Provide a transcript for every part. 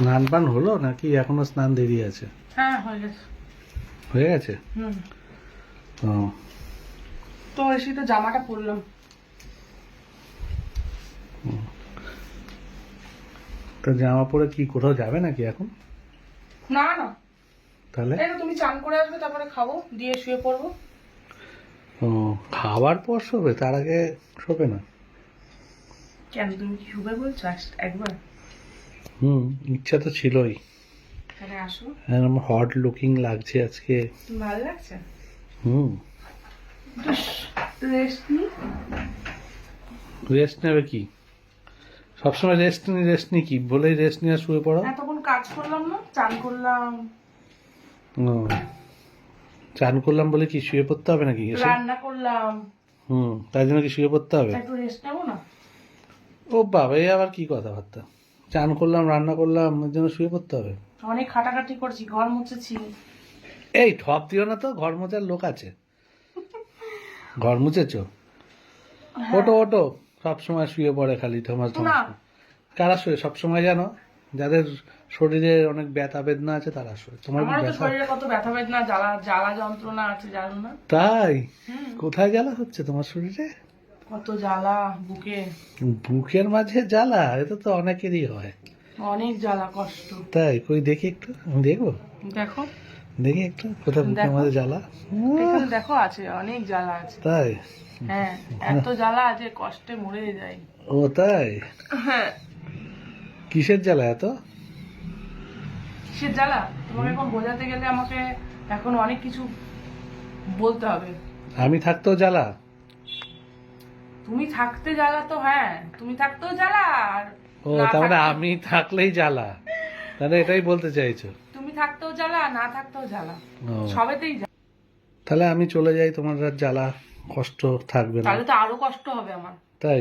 স্নান পান হলো নাকি এখনো স্নান দেরি আছে? হ্যাঁ হয়ে গেছে। হয়ে গেছে? ও তো এসে তো জামাটা পরলাম। তো জামা পরে কি কোথাও যাবে নাকি এখন? না না, তাহলে এই তো তুমি চান করে আসবে, তারপরে খাবো, দিয়ে শুয়ে পড়বো। ও খাবার পর শোবে, তার আগে শোবে না? কেন, তুমি কি শুবে বলছো একবার? ইচ্ছা তো ছিলই। তাহলে আসো। একদম হট লুকিং লাগছে আজকে। ভালো লাগছে। হুম রেস্ট নি। রেস্ট নেবে কি? সবসময় রেস্ট নি কি বলেই রেস্ট নিয়ে শুয়ে পড়ো? এতক্ষণ কাজ করলাম না, চান করলাম, ও চান করলাম বলে কি শুয়ে পড়তে হবে নাকি এসে? রান্না করলাম, তাই জন্য কি শুয়ে পড়তে হবে? একটু রেস্ট নেবো না? ও বাবা, এই আবার কি কথাবার্তা? চান করলাম রান্না করলাম ওর জন্য শুয়ে পড়তে হবে? অনেক খাটাখাটি করছি, ঘর মুছেছি। এই ঠপ দিও না তো, ঘর মোছার লোক আছে। ঘর মুছেছো? ওটো ওটো, সবসময় শুয়ে পড়ে খালি তোমার না, কারা শুয়ে সবসময় জানো? যাদের শরীরে অনেক ব্যথা বেদনা আছে তারা শুয়ে। তোমার কি আমার তো ব্যথা? শরীরে কত ব্যথা বেদনা, জ্বালা জ্বালা যন্ত্রণা আছে, জানো না? তাই? কোথায় জ্বালা হচ্ছে তোমার শরীরে? কত জ্বালা বুকে, বুকের মাঝে জ্বালা? এটা তো অনেকেরই হয়। অনেক জ্বালা কষ্ট। তাই? কই দেখি একটু, আমি দেখবো? দেখো, দেখি একটু কোথায় বুকের দেখো। মাঝে জ্বালা। এখানে দেখো, আছে, অনেক জ্বালা আছে। তাই? হ্যাঁ, এত জ্বালা আছে, কষ্টে মরে যায়। ও তাই? হ্যাঁ। কিসের জ্বালা এত? কিসের জ্বালা তোমাকে এখন বোঝাতে গেলে আমাকে এখন অনেক কিছু বলতে হবে। আমি থাকতেও জ্বালা? তুমি থাকতে জ্বালা তো, হ্যাঁ, তুমি থাকতেও জ্বালা, আর ও না তার মানে থাকতে- আমি থাকলেই জ্বালা, তাহলে এটাই বলতে চাইছো? তুমি থাকতেও জ্বালা, না থাকতেও জ্বালা, ও সবেতেই জ্বালা। তাহলে আমি চলে যাই, তোমার আর জ্বালা কষ্ট থাকবে না। তাহলে তো আরো কষ্ট হবে আমার। তাই?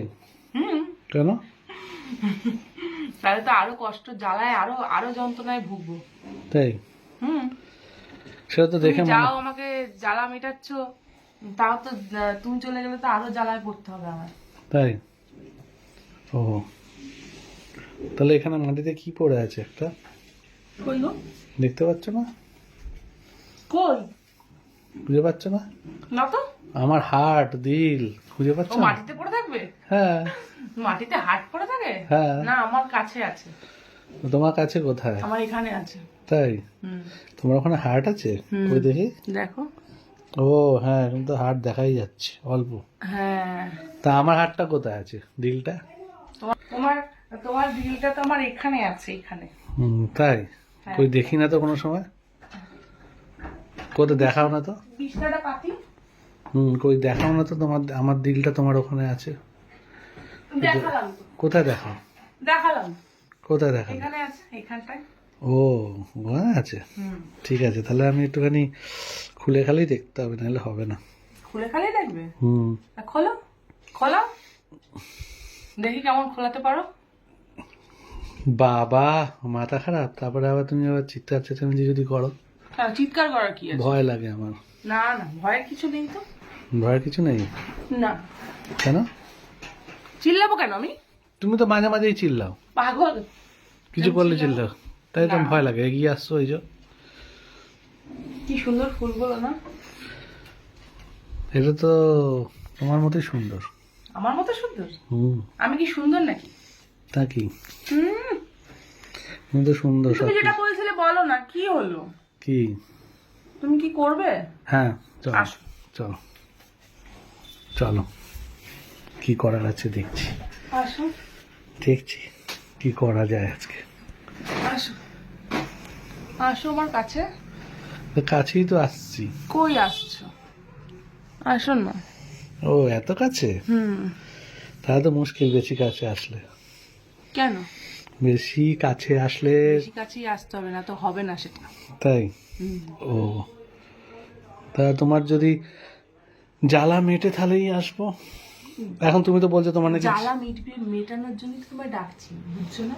হুম, কেন? তাহলে তো আরো কষ্ট, জ্বালায় আরো আরো যন্ত্রণায় ভুগবো। তাই? হুম, সেটা তো তুমি দেখে যাও মনে। আমাকে জ্বালা মেটাচ্ছ, তাও তো তুমি চলে গেলে তো আরো জ্বালায় পড়তে হবে আমার। তাই? ও তাহলে এখানে মাটিতে কি পড়ে আছে একটা? কই গো? দেখতে পাচ্ছ না? কই? খুঁজে পাচ্ছ না? না তো। আমার হার্ট দিল খুঁজে পাচ্ছ ও না? মাটিতে পড়ে থাকবে? হ্যাঁ। মাটিতে হাট পড়ে থাকে? হ্যাঁ। না, আমার কাছে আছে। তোমার কাছে কোথায়? আমার এখানে আছে। তাই? হুম, তোমার ওখানে হার্ট আছে? হুম। কই দেখি। দেখো। ও হ্যাঁ, কিন্তু হার্ট দেখাই যাচ্ছে অল্প। হ্যাঁ, তা আমার হার্টটা কোথায় আছে, দিলটা? তোমার তোমার তোমার দিলটা তো আমার এখানে আছে, এখানে। তাই? হ্যাঁ। কই দেখি না তো কোনো সময়। কোথায় দেখাও না তো। বিছনাটা পাতি। কই দেখাও না তো, তোমার আমার দিলটা তোমার ওখানে আছে। দেখালাম তো, কোথায় দেখাও? দেখালাম। কোথায় দেখাও? এখানে আছে, এখানটায়। ও ওখানে আছে। হুম, ঠিক আছে, তাহলে আমি একটুখানি খুলে খালি দেখতে হবে, নাহলে হবে না। খুলে খালি দেখবে? হুম খোলো, খোলো, দেখি কেমন খোলাতে পারো। বাবা, মাথা খারাপ? তারপরে আবার তুমি আবার চিৎকার চেঁচামেচি যদি করো? হ্যাঁ, চিৎকার করার কি আছে? ভয় লাগে আমার। না না, ভয়ের কিছু নেই তো। ভয়ের কিছু নেই? না, কেন? চিল্লাবো কেন আমি? তুমি তো মাঝে মাঝেই চিল্লাও, পাগল? কিছু আমি করলে চিল্লাবো? চিল্লাও, তাই তো না। ভয় লাগে। এগিয়ে আসছো এই যে। কি সুন্দর ফুলগুলো না? এটা তো তোমার মতোই সুন্দর। আমার মতো সুন্দর? হুম আমি কি সুন্দর নাকি? তা কি? হুম, তুমি তো সুন্দর সব তুমি যেটা কিছু। বলছিলে বলো না, কি হলো? কি? তুমি কি করবে? হ্যাঁ চলো আসো। চলো চলো, কি করার আছে দেখছি। আসো, দেখছি কি করা যায় আজকে। আসো, আসো আমার কাছে। তো কাছেই তো আসছি। কই আসছো? আসো না। ও এত কাছে? হুম, তাহলে তো মুশকিল বেশি কাছে আসলে। কেন? বেশি কাছে আসলে? বেশি কাছেই আসতে হবে, না তো হবে না সেটা। তাই? হুম, ও তা তোমার যদি জ্বালা মেটে তাহলেই আসবো। এখন তুমি তো বলছো তোমার নাকি। জ্বালা মিটবে, মেটানোর জন্য তো তোমায় ডাকছি, বুঝছো না?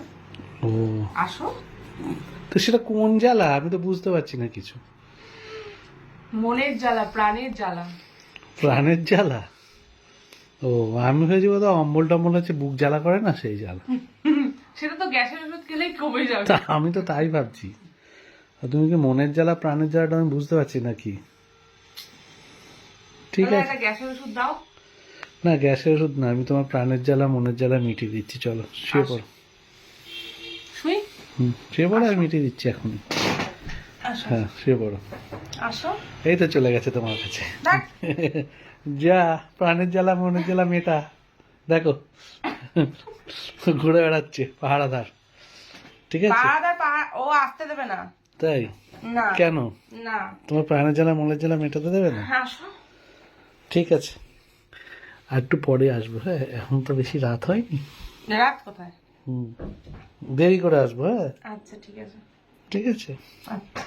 ও আসো। তো সেটা কোন জ্বালা, আমি তো বুঝতে পারছি না কিছু। মনের জ্বালা, প্রাণের জ্বালা। প্রাণের জ্বালা? ও আমি হয়ে যাবো তো, অম্বল টম্বল হচ্ছে বুক জ্বালা করে না, সেই জ্বালা। সেটা তো গ্যাসের ওষুধ খেলেই কমে যাবে। তা আমি তো তাই ভাবছি। আর তুমি কি মনের জ্বালা প্রাণের জ্বালাটা আমি বুঝতে পারছি নাকি? ঠিক তাহলে আছে, একটা গ্যাসের ওষুধ দাও। না গ্যাসের ওষুধ না, আমি তোমার প্রাণের জ্বালা মনের জ্বালা মিটিয়ে দিচ্ছি। চলো শুয়ে পড়ো। শুই। শুয়ে পড়ো, আর মিটিয়ে দিচ্ছি এখনই। আসো হ্যাঁ শুয়ে পড়ো। আসো। এই তো চলে গেছে তোমার কাছে। দেখ যা প্রাণের জ্বালা মনের জ্বালা মেটা, দেখো ঘুরে বেড়াচ্ছে পাহারাদার। ঠিক আছে, ও আসতে দেবে না। তাই না কেন? না। তোমার প্রাণের জ্বালা মনের জ্বালা মেটাতে দেবে না? আসো। ঠিক আছে, আর একটু পরে আসবো। হ্যাঁ, এখন তো বেশি রাত হয়নি। রাত কোথায়? দেরি করে আসবো। হ্যাঁ আচ্ছা ঠিক আছে। ঠিক আছে। আচ্ছা।